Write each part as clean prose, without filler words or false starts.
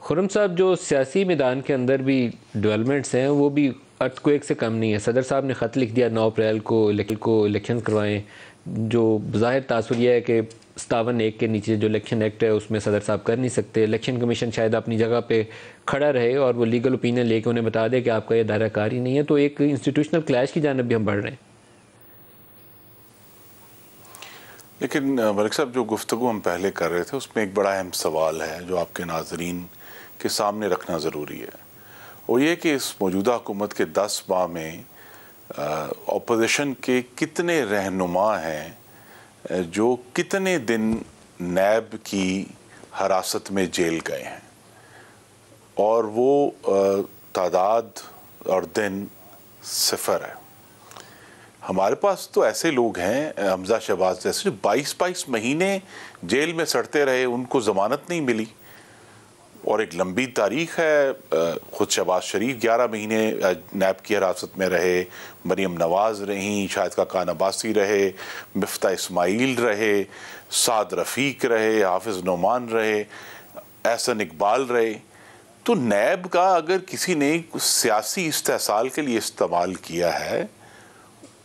खुर्रम साहब, जो सियासी मैदान के अंदर भी डेवलपमेंट्स हैं वो भी अर्थक्वेक से कम नहीं है। सदर साहब ने ख़त लिख दिया 9 अप्रैल को इलेक्शन करवाएं, जो ज़ाहिर तासुर यह है कि 57(1) के नीचे जो इलेक्शन एक्ट है उसमें सदर साहब कर नहीं सकते। इलेक्शन कमीशन शायद अपनी जगह पे खड़ा रहे और वो लीगल ओपिनियन लेके उन्हें बता दे कि आपका ये दायरा कार ही नहीं है। तो एक इंस्टीट्यूशनल क्लैश की जानब भी हम बढ़ रहे हैं। लेकिन मलिक साहब, जो गुफ्तगू हम पहले कर रहे थे उसमें एक बड़ा अहम सवाल है जो आपके नाजरीन के सामने रखना ज़रूरी है। वो ये कि इस मौजूदा हुकूमत के 10 माह में अपोजिशन के कितने रहनुमा हैं जो कितने दिन नैब की हिरासत में जेल गए हैं, और वो तादाद और दिन सिफर है। हमारे पास तो ऐसे लोग हैं, हमजा शहबाज जैसे, जो 22-22 महीने जेल में सड़ते रहे, उनको ज़मानत नहीं मिली। और एक लंबी तारीख है, खुद शहबाज शरीफ 11 महीने नैब की हिरासत में रहे, मरीम नवाज़ रहीं, शाहिद खाकान अब्बासी रहे, मिफ्ता इस्माइल रहे, साद रफ़ीक रहे, हाफिज़ नोमान रहे, एहसन इकबाल रहे। तो नैब का अगर किसी ने सियासी इस्तेहसाल के लिए इस्तेमाल किया है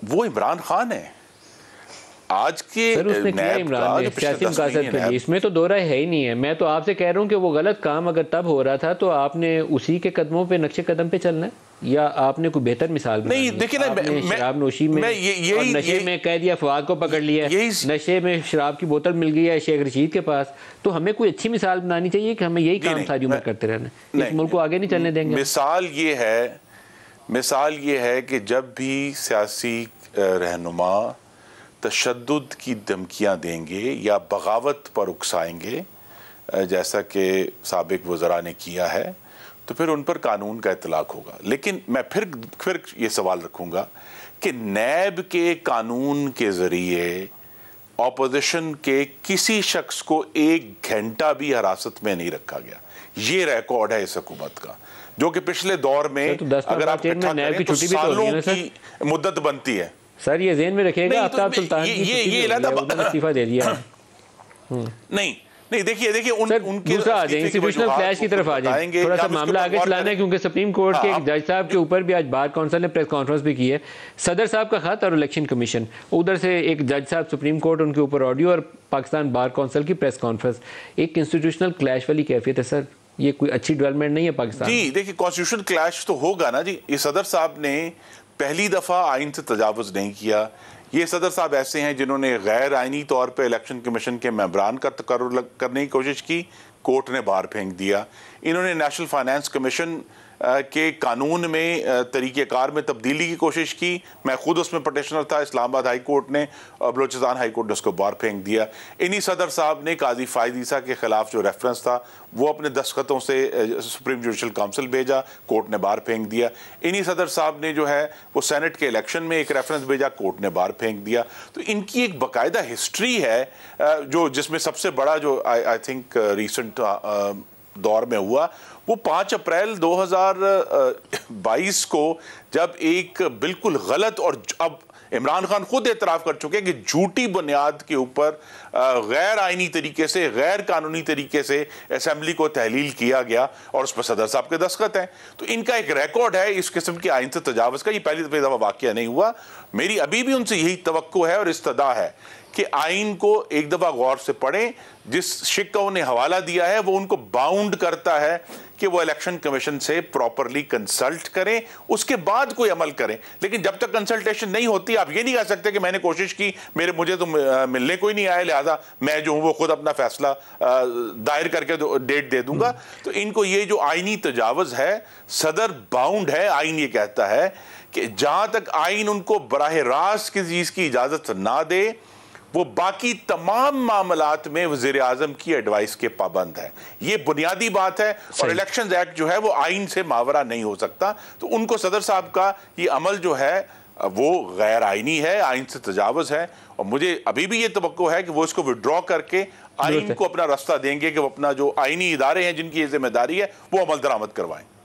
वो इमरान खान है। आज के सियासी मकासद के लिए इसमें तो दो राय है ही नहीं है। मैं तो आपसे कह रहा हूँ कि वो गलत काम अगर तब हो रहा था तो आपने उसी के कदमों पे, नक्शे कदम पे चलना है, या आपने कोई बेहतर मिसाल नहीं। देखिए ना, शराब नोशी में और नशे में कह दिया, फवाद को पकड़ लिया, नशे में शराब की बोतल मिल गई है शेख रशीद के पास, तो हमें कोई अच्छी मिसाल बनानी चाहिए कि हमें यही काम सारी उम्र करते रहना, इस मुल्क को आगे नहीं चलने देंगे। मिसाल ये है कि जब भी सियासी रहनुमा तशद्दुद की धमकियां देंगे या बगावत पर उकसाएंगे, जैसा कि साबिक वज़रा ने किया है, तो फिर उन पर कानून का इतलाक होगा। लेकिन मैं फिर ये सवाल रखूंगा कि नैब के कानून के ज़रिए ऑपोजिशन के किसी शख्स को 1 घंटा भी हिरासत में नहीं रखा गया। ये रिकॉर्ड है इस हुकूमत का, जो कि पिछले दौर में अगर आप इकट्ठा करें तो सालों की मुद्दत बनती है। सर ये ज़हन में रखिएगा, आफ्ताब सुल्तान इस्तीफा दे दिया है। नहीं, देखिए उनके दूसरा आ जाए, इंस्टीट्यूशनल क्लैश की तरफ आ जाएंगे। थोड़ा सा मामला आगे चलाना है क्योंकि सुप्रीम कोर्ट के एक जज साहब के ऊपर भी आज बार काउंसिल ने प्रेस कॉन्फ्रेंस भी की है। सदर साहब का खत और इलेक्शन कमीशन, उधर से एक जज साहब सुप्रीम कोर्ट, उनके ऊपर ऑडियो, और पाकिस्तान बार काउंसिल की प्रेस कॉन्फ्रेंस। एक इंस्टीट्यूशनल क्लैश वाली कैफियत है सर, ये कोई अच्छी डेवलपमेंट नहीं है पाकिस्तान जी। देखिए, कॉन्स्टिट्यूशनल क्लैश तो होगा ना जी। ये सदर साहब ने पहली दफा आइन से तजावुज नहीं किया। ये सदर साहब ऐसे हैं जिन्होंने गैर आइनी तौर पे इलेक्शन कमीशन के मेंबरान का तकर्रुर करने की कोशिश की, कोर्ट ने बाहर फेंक दिया। इन्होंने नेशनल फाइनेंस कमीशन के कानून में तरीक़ेकार में तब्दीली की कोशिश की। मैं खुद उसमें पटिशनर था, इस्लामाबाद हाई कोर्ट ने और बलोचिस्तान हाई कोर्ट ने उसको बाहर फेंक दिया। इन्हीं सदर साहब ने काजी फायद ईसा के खिलाफ जो रेफरेंस था वो अपने दस्तखतों से सुप्रीम जुडिशल काउंसिल भेजा, कोर्ट ने बाहर फेंक दिया। इन्हीं सदर साहब ने जो है वो सेनेट के इलेक्शन में एक रेफरेंस भेजा, कोर्ट ने बाहर फेंक दिया। तो इनकी एक बाकायदा हिस्ट्री है, जो जिसमें सबसे बड़ा जो आई थिंक रिसेंट दौर में हुआ वो 5 अप्रैल 2022 को, जब एक बिल्कुल गलत, और अब इमरान खान खुद एतराफ़ कर चुके हैं कि झूठी बुनियाद के ऊपर गैर आइनी तरीके से, गैर कानूनी तरीके से असेंबली को तहलील किया गया और उस पर सदर साहब के दस्तखत हैं। तो इनका एक रिकॉर्ड है इस किस्म की आइन से तजावुज़ का। ये पहली दफ़ा वाक़या नहीं हुआ। मेरी अभी भी उनसे यही तवक्को है और इस्तदा है कि आइन को एक दफ़ा गौर से पढ़ें। जिस शिक का उन्हें हवाला दिया है वो उनको बाउंड करता है कि वो इलेक्शन कमीशन से प्रॉपरली कंसल्ट करें, उसके बाद कोई अमल करें। लेकिन जब तक कंसल्टेशन नहीं होती, आप ये नहीं कह सकते कि मैंने कोशिश की, मुझे तो मिलने कोई नहीं आया, लिहाजा मैं जो हूँ वो खुद अपना फैसला दायर करके डेट दे दूंगा। तो इनको ये जो आइनी तजावुज़ है, सदर बाउंड है। आइन ये कहता है कि जहां तक आइन उनको बराह रास्त किसी चीज़ की इजाज़त ना दे, वो बाकी तमाम मामलात में वज़ीर आज़म की एडवाइस के पाबंद है। ये बुनियादी बात है। और इलेक्शन एक्ट जो है वो आइन से मावरा नहीं हो सकता। तो उनको सदर साहब का ये अमल जो है वो गैर आइनी है, आइन से तजावुज़ है। और मुझे अभी भी ये तवक्को है कि वो इसको विड्रॉ करके आइन को अपना रास्ता देंगे कि वो अपना जो आइनी इदारे हैं जिनकी ये जिम्मेदारी है वो अमल दरामद करवाएं।